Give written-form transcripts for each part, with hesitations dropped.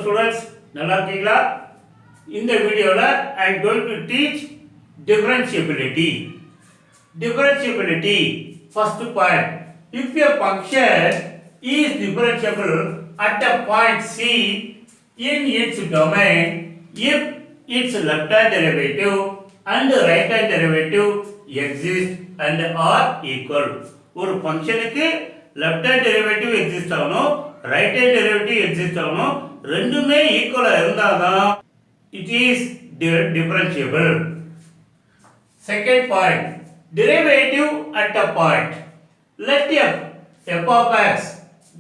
Students, நல்லா இருக்கீங்களா? இந்த வீடியோல I am going to teach differentiability. Differentiability, first point. If a function is differentiable at a point C in its domain, if its left hand derivative and right hand derivative exist and are equal. ஒரு ஃபங்க்ஷனுக்கு left hand derivative exist ஆகணும், right hand derivative exist ஆகணும், ரெண்டுமே ஈக்குவலா இருந்தாதான் it is differentiable. Second point, derivative at a point. Let f of x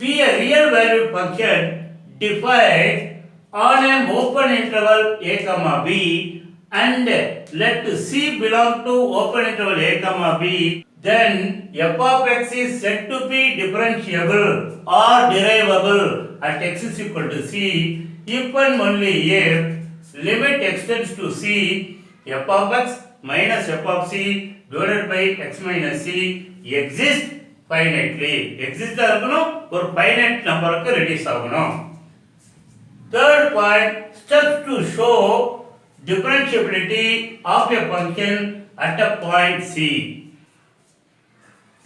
be a real valued function defined on an open interval a comma b and let c belong to open interval a comma b, then f of x is said to be differentiable or derivable at x is equal to c if and only if limit extends to c, f of x minus f of c divided by x minus c exists finitely. Exist ஆகணும், ஒரு finite நம்பருக்கு reduce ஆகணும். Third point, steps to show differentiability of a function at a point c.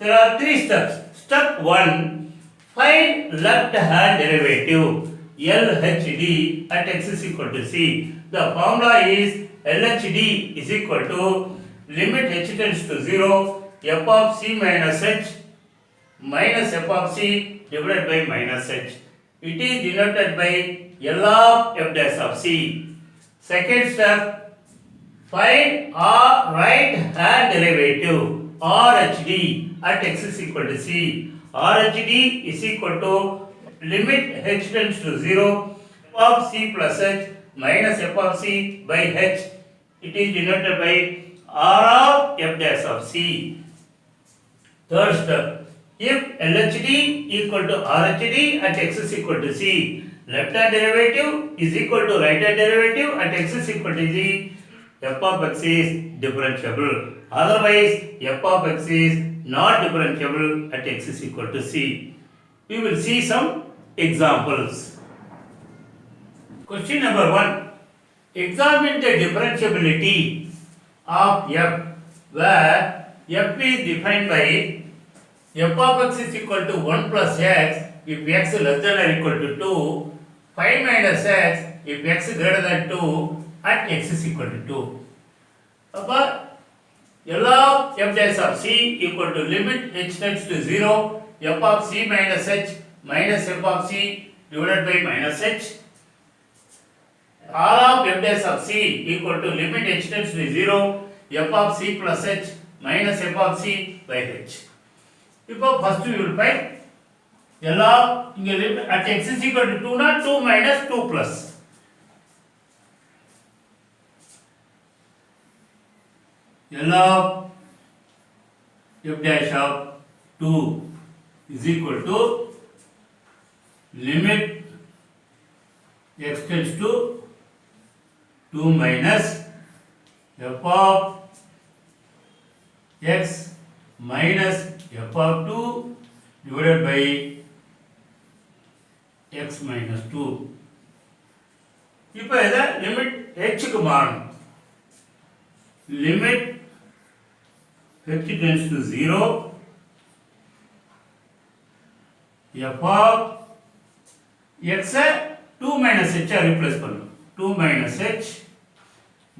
There are three steps. Step 1, find left hand derivative LHD at x is equal to c. The formula is LHD is equal to limit h tends to 0 f of c minus h minus f of c divided by minus h. It is denoted by L of f dash of c. Second step, find r right hand derivative RHD at x is equal to c. RHD is equal to limit h tends to 0 f of c plus h minus f of c by h. It is denoted by r of f dash of c. Third step, if LHD equal to RHD at x is equal to c, left hand derivative is equal to right hand derivative at x is equal to c, f of x is differentiable. Otherwise, f of x is not differentiable at x is equal to c. We will see some examples. Question number 1. Examine the differentiability of f where f is defined by f of x is equal to 1 plus x if x less than or equal to 2, 5 minus x if x greater than 2 at x is equal to 2. Appa L of f dash of c equal to limit h tends to 0 f of c minus h minus f of c divided by minus h. R of f dash of c equal to limit h tends to 0 f of c plus h minus f of c by h. இப்போ first we will find L of இங்க limit at x is equal to 2 not 2 minus 2 plus. L of f dash of 2 is equal to limit x tends to 2 minus f of x minus f of 2 divided by x minus 2. இப்போ இதை limit h க்கு மாறணும். Limit h tends to 0 f of x 2 minus h replace பண்ணணும். 2 minus h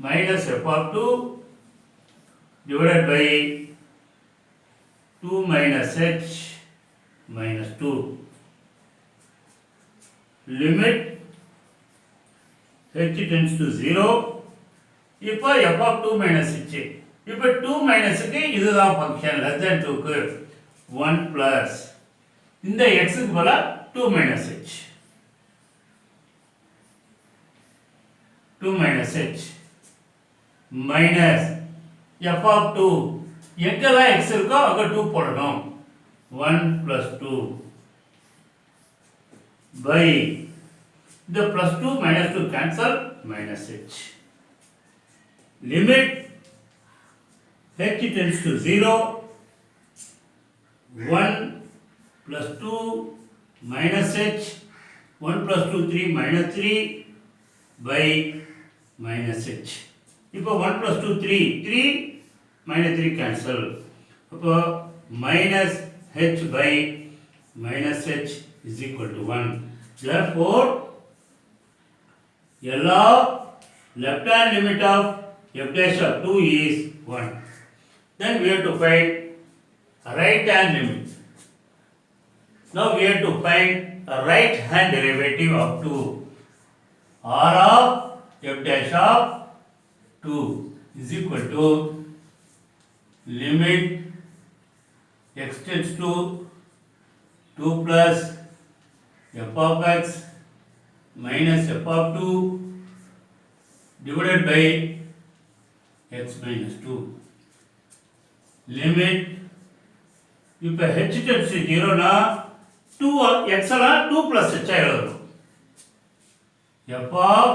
minus f of 2 divided by 2 minus h minus 2. Limit h tends to 0. இப்போ f of 2 minus h. இப்போ 2 minus க்கு இதுதான் function less than 2 க்கு 1 plus இந்த x க்கு பதிலா 2 minus h. 2 minus h minus f of 2 எங்கெல்லாம் x இருக்கோ அங்க 2 போடணும். 1 plus 2 by the plus 2 minus 2 cancel minus h. Limit h tends to 0 1 plus 2 minus h 1 plus 2 3 minus 3 by minus h. இப்போ 1 plus 2 3 3 minus 3 cancel. அப்போ minus h by minus h is equal to 1. Therefore, L of left hand limit of f dash of 2 is 1. Then we have to find right hand limit. Now we have to find a right hand derivative of 2. R of f dash of 2 is equal to limit x tends to 2 plus f of x minus f of 2 divided by x minus 2. Limit இப்போ h tends to 0 னா 2 x எல்லாம் 2 plus h எழுதணும். f of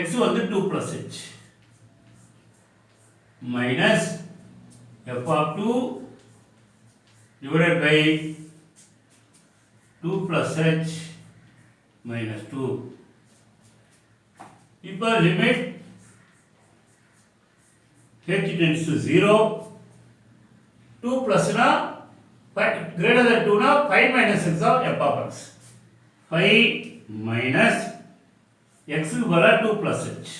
x வந்து 2 plus h minus f of 2 divided by 2 plus h minus 2. இப்போ limit h tends to 0, 2 plus na greater than 2 na 5 minus x of f of x. 5 minus x க்கு பதிலா 2 plus h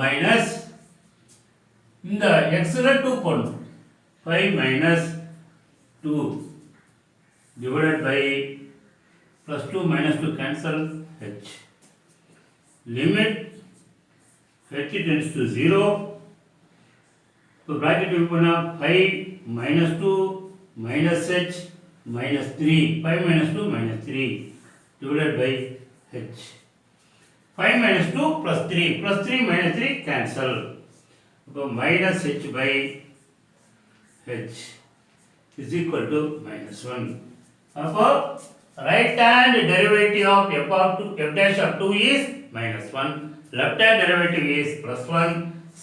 minus இந்த x ல 2 போடணும். 5 minus 2 divided by plus 2 minus 2 cancel h. Limit h tends to 0. So bracket will put 5 minus 2 minus h minus 3. 5 minus 2 minus 3 divided by h. 5 minus 2 plus 3 plus 3 minus 3 cancel. So minus h by h is equal to minus 1. Therefore, right hand derivative of f of 2 f dash of 2 is minus 1. Left hand derivative is plus 1.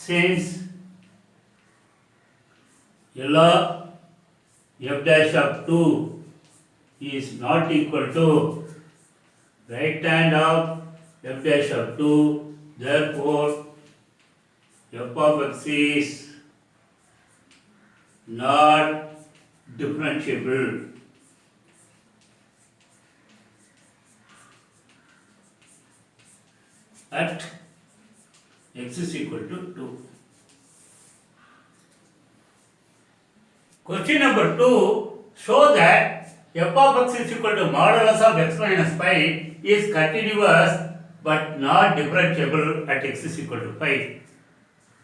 Since L of f dash of 2 is not equal to right hand of f dash of 2, therefore f of x is not differentiable. At x is equal to 2. Question number 2, show that f of x is equal to modulus of x minus pi is continuous but not differentiable at x is equal to pi.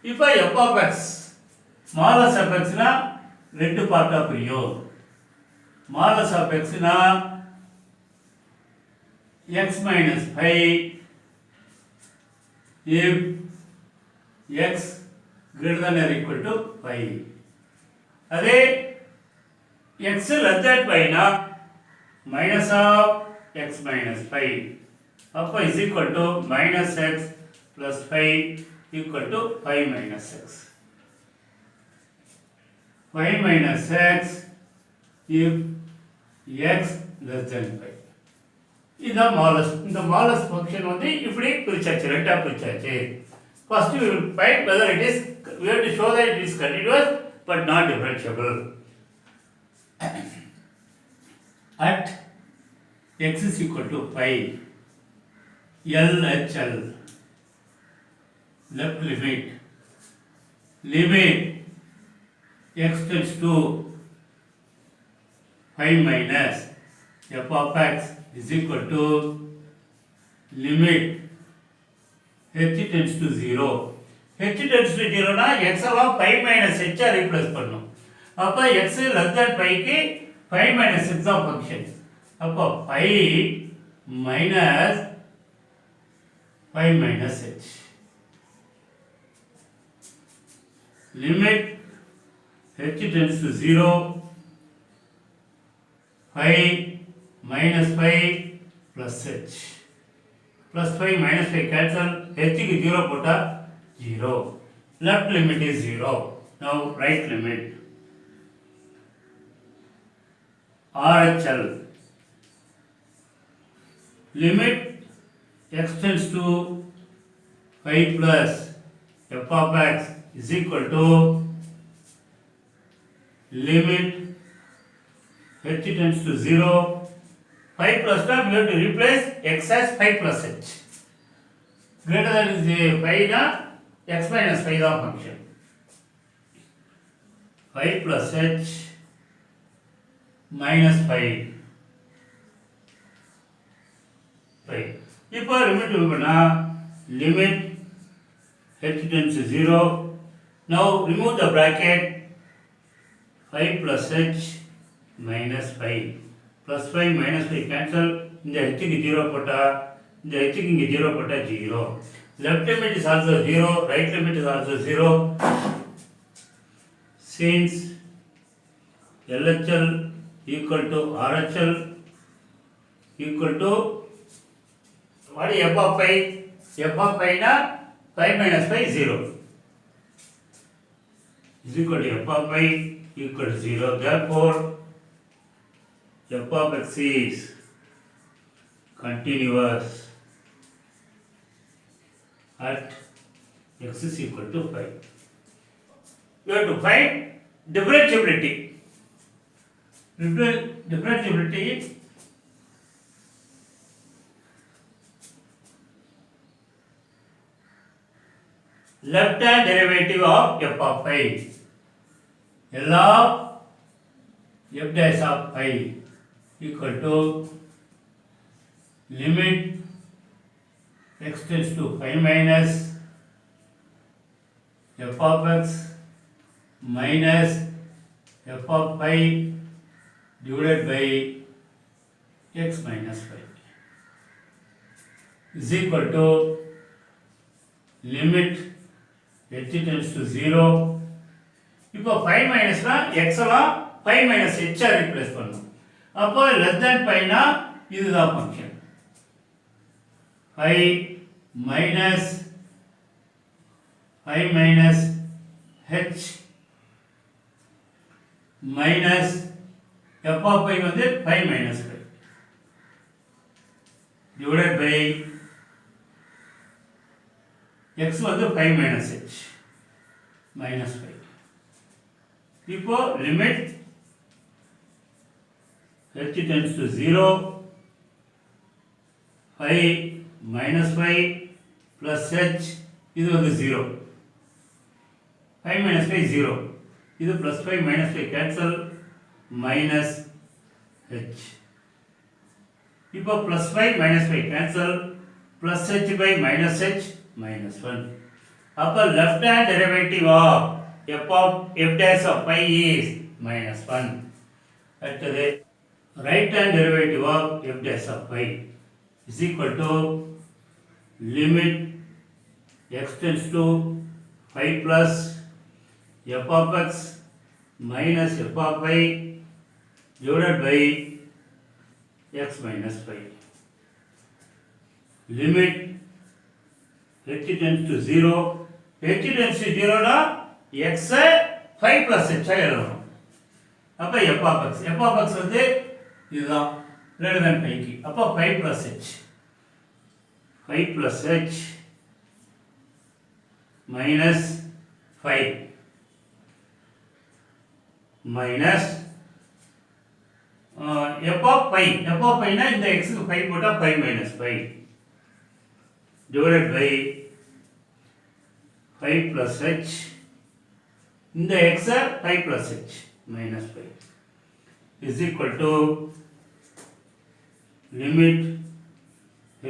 If I f of x, modulus of x na ரெண்டு பார்ட்டா பிரியும். modulus of x na x minus pi if x greater than or equal to pi. அதே x less than pi na minus of x minus pi. அப்போ is equal to minus x plus pi equal to pi minus x. Pi minus x if x less than pi. இந்த modulus function வந்து இப்படி பிரிச்சாச்சு, ரெண்டா பிரிச்சாச்சு. First we will find whether it is, we have to show that it is continuous but not differentiable. At x is equal to pi, LHL, left limit x tends to pi minus f of x is equal to limit h tends to 0. h tends to 0 na x எல்லாம் pi minus h ஆ replace பண்ணும். அப்ப x less than pi க்கு pi minus x of function. அப்ப pi minus pi minus h. Limit h tends to 0. Pi minus pi plus h. Plus pi minus pi cancel. h க்கு 0 போட்டா 0. Left limit is 0. Now right limit. RHL limit x tends to 5 plus f of x is equal to limit h tends to 0. 5 plus term we have to replace x as 5 plus h. Greater than is 5 na x minus 5 the function. 5 plus h minus 5. 5. இப்போ limit பண்ணா limit h tends to 0. Now remove the bracket 5 plus h minus 5. Plus 5 minus 5 cancel. இந்த h க்கு 0 போட்டா இந்த h க்கு இங்க 0 போட்டா 0. Left limit is also 0. Right limit is also 0. Since LHL equal to RHL equal to what is f of pi? F of pi na 5 minus pi 0 is equal to f of pi equal to 0. Therefore, f of x is continuous at x is equal to 5. You have to find differentiability. Differentiability left hand derivative of f of pi. L of f dash of pi equal to limit x tends to 5 minus f of x minus f of pi divided by x minus 5 is equal to limit h tends to 0. இப்போ 5 மைனஸ்னா x எல்லாம் 5 minus h ஆ replace பண்ணணும். அப்போ less than 5 னா இதுதான் function. 5 minus h minus f of pi வந்து 5 minus 5 divided by x வந்து 5 minus h minus 5. இப்போ limit h tends to 0. 5 minus 5 plus h இது வந்து 0. 5 minus 5 0. இது plus 5 minus 5 cancel minus h. இப்போ plus 5 minus 5 cancel plus h by minus h minus 1. அப்போ left hand derivative of f dash of pi is minus 1. அடுத்தது right hand derivative of f dash of pi is equal to limit x tends to 5 plus f of x minus f of y divided by x minus 5. Limit h tends to 0. h tends to 0 na x 5 plus h எழுதணும். அப்ப f of x வந்து இதுதான் greater than 5 க்கு. அப்ப 5 plus h 5 plus h minus 5 minus f of pi na இந்த x க்கு 5 போட்டா 5 minus 5 divided by 5 plus h இந்த x 5 plus h minus 5 is equal to limit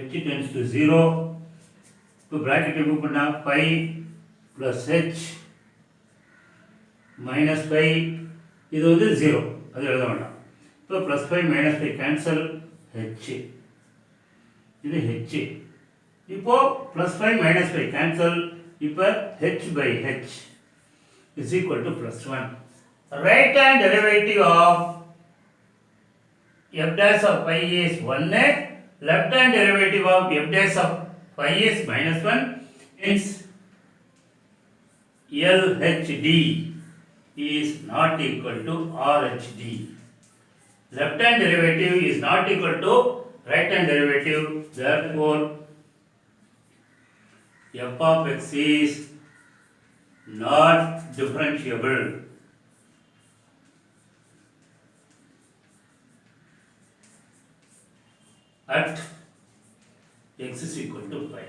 h tends to 0. இப்போ bracket remove பண்ணா 5 plus h minus 5 இது வந்து 0 அது எழுத வேண்டாம். இப்போ plus 5 minus 5 cancel h இது h. இப்போ plus 5 minus 5 cancel. இப்போ h by h is equal to plus 1. Right hand derivative of f dash of pi is 1. Left hand derivative of f dash of pi is minus 1. Hence LHD is not equal to RHD. Left hand derivative is not equal to right hand derivative, therefore f of x is not differentiable. At x is equal to pi.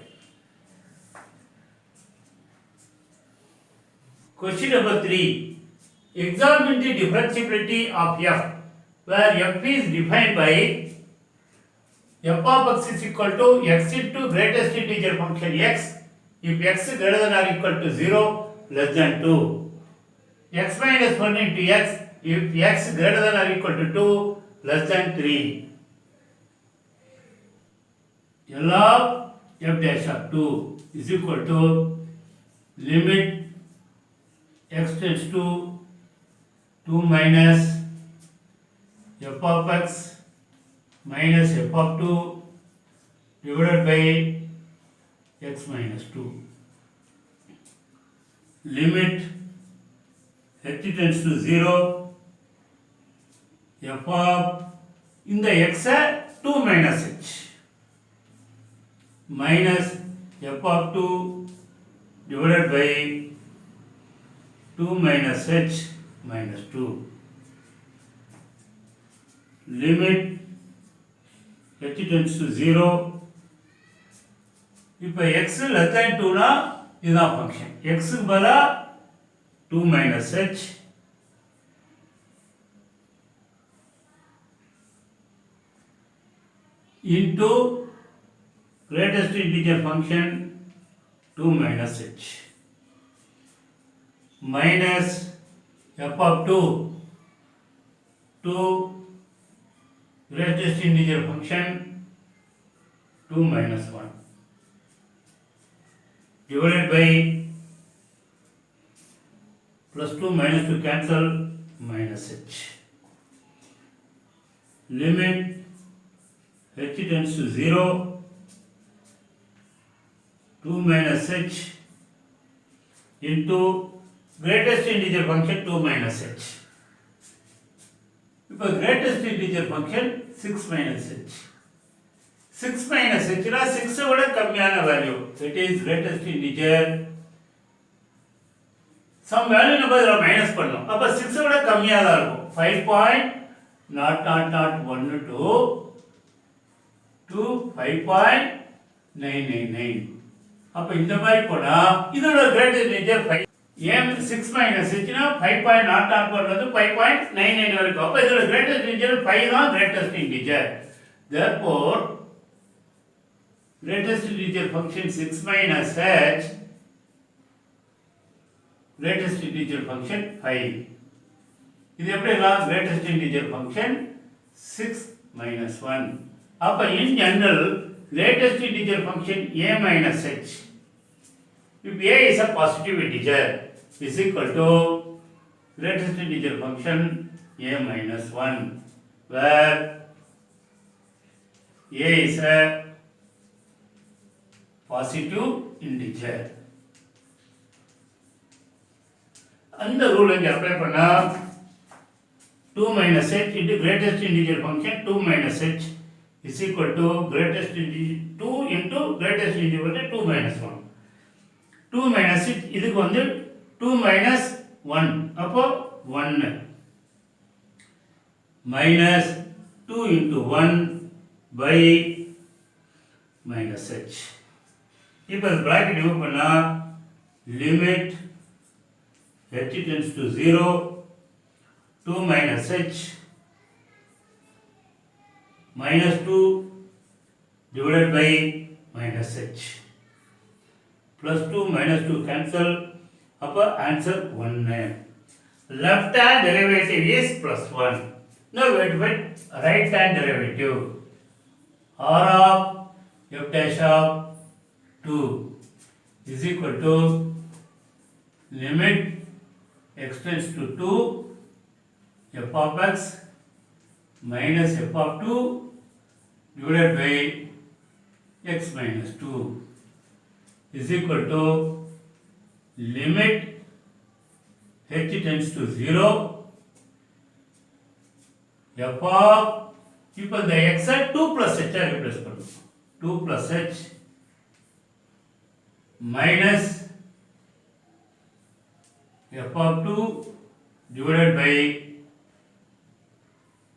Question number 3. Examine the differentiability of f, where f is defined by f of x is equal to x into greatest integer function x, if x greater than or equal to 0, less than 2. X minus 1 into x, if x greater than or equal to 2, less than 3. L of f dash of 2 is equal to limit x tends to 2 minus f of x minus f of 2 divided by x minus 2. Limit h tends to 0, f of, in the x 2 minus h, minus f of 2 divided by 2 minus h minus 2. Limit h tends to 0. If x less than 2 na, is a function. X bala 2 minus h into greatest integer function 2 minus h minus f of 2 to greatest integer function 2 minus 1 divided by plus 2 minus 2 cancel minus h. Limit h tends to 0, 2 minus h into greatest integer function 2 minus h. If a greatest integer function 6 minus h. 6 minus h na 6 vada kammiyana value, that is greatest integer. Some value number minus பண்ணோம். அப்ப 6 விட கம்மியா தான் இருக்கும். 5.0.012 to 5.999. அப்ப இந்த மாதிரி போனா இதோட greatest integer 5. m 6 minus h னா 5.0.1 வந்து 5.99 வரைக்கும். அப்ப இதோட greatest integer 5 தான் greatest integer. Therefore greatest integer function 6 minus h, greatest integer function 5. இது எப்படிலாம் greatest integer function 6 minus 1. அப்ப in general greatest integer function a minus h, if a is a positive integer, is equal to greatest integer function a minus 1, where a is a positive integer. அந்த rule இங்க apply பண்ணா 2 minus h into greatest integer function 2 minus h is equal to greatest integer 2 into greatest integer function 2 minus 1. 2 minus h இதுக்கு வந்து 2 minus 1, அப்போ 1 minus 2 into 1 by minus h. இப்போ bracket remove பண்ணா limit h tends to 0, 2 minus h minus 2 divided by minus h, plus 2 minus 2 cancel, upper answer 1. Left hand derivative is plus 1. Now we have to find right hand derivative. R of f dash of 2 is equal to limit x tends to 2 f of x minus f of 2 divided by x minus 2 is equal to limit h tends to 0 f of இப்போ இந்த x ஐ 2 plus h ஆ replace பண்ணும். 2 plus h minus f of 2 divided by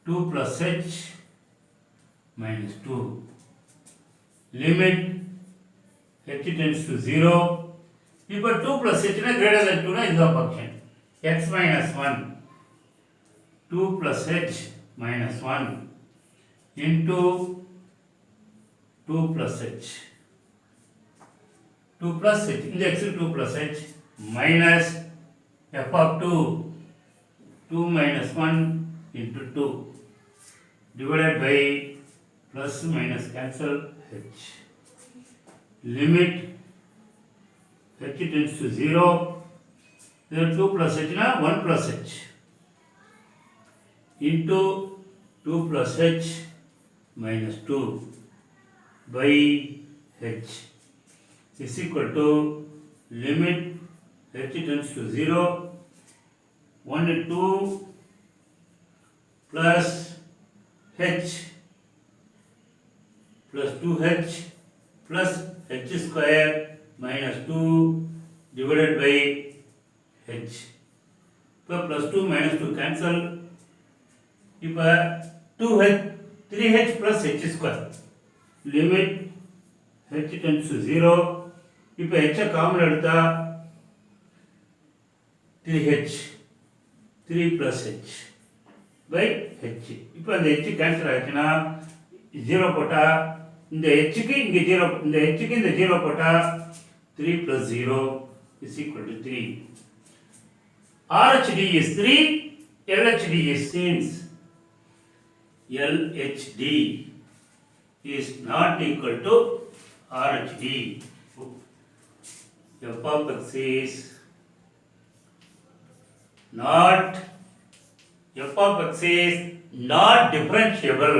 2 plus h minus 2. Limit h tends to 0. இப்போ 2 plus h na greater than 2 na இதுதான் function. x minus 1 2 plus h minus 1 into 2 plus h 2 plus h இந்த x 2 plus h minus f of 2 2 minus 1 into 2 divided by plus minus cancel h. Limit h tends to 0. Then 2 plus h na 1 plus h into 2 plus h minus 2 by h is equal to limit h tends to 0 1 and 2 plus h plus 2h plus h square minus 2 divided by h. இப்போ plus 2 minus 2 cancel. இப்போ 2h 3h plus h square limit h tends to 0. இப்போ h common எடுத்தா 3h 3 plus h by h. இப்போ அந்த h cancel ஆயிடுச்சுன்னா 0 போட்டா இந்த h க்கு இங்க 0 இந்த h க்கு இந்த 0 போட்டா 3 plus 0 is equal to 3. RHD is 3, LHD is since LHD is not equal to RHD. F of x is not f of x is not differentiable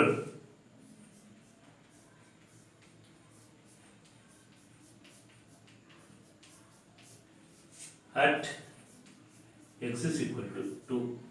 at x is equal to 2.